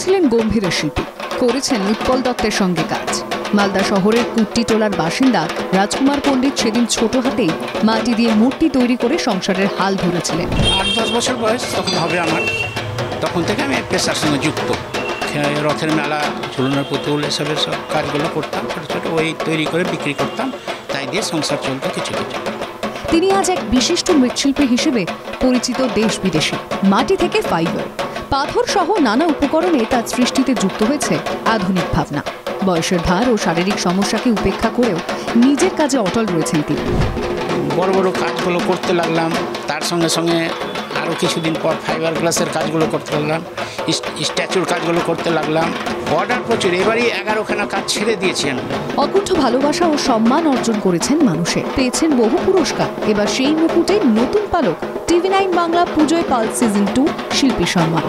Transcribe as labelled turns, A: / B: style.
A: ছিলেন গম্ভীরা শিল্পী, করেছেন উৎপল দত্তের সঙ্গে কাজ। মালদা শহরের কুট্টিটোলার বাসিন্দা রাজকুমার পণ্ডিত সেদিন ছোট হাতেই মাটি দিয়ে মূর্তি তৈরি করে সংসারের হাল ধরেছিলেন।
B: 8-10 বছর বয়স তখন হবে আমার, তখন থেকে আমি পেশার সঙ্গে যুক্ত। রথের মেলা, ঝুলনের পুতুল, এসবের সব কাজগুলো করতাম, ছোটো ছোটো ওই তৈরি করে বিক্রি করতাম, তাই দিয়ে সংসার চলতো কিছু কিছু।
A: তিনি আজ এক বিশিষ্ট মৃৎশিল্পী হিসেবে পরিচিত দেশ বিদেশে। মাটি থেকে ফাইবার, পাথর সহ নানা উপকরণে তার সৃষ্টিতে যুক্ত হয়েছে আধুনিক ভাবনা। বয়সের ভার ও শারীরিক সমস্যাকে উপেক্ষা করেও নিজের কাজে অটল রয়েছেন তিনি।
B: বড় বড় কাজগুলো করতে লাগলাম, তার সঙ্গে সঙ্গে আরও কিছুদিন পর ফাইবার গ্লাসের কাজগুলো করতে লাগলাম, স্ট্যাচুর কাজগুলো করতে লাগলাম। অর্ডার প্রচুর, এবারই 11খানা কাজ ছেড়ে দিয়েছি আমি।
A: অকুণ্ঠ ভালোবাসা ও সম্মান অর্জন করেছেন মানুষে, পেয়েছেন বহু পুরস্কার। এবার সেই মুকুটে নতুন পালক TV9 বাংলা পুজোয় পাল সিজন 2 শিল্পী সম্মান।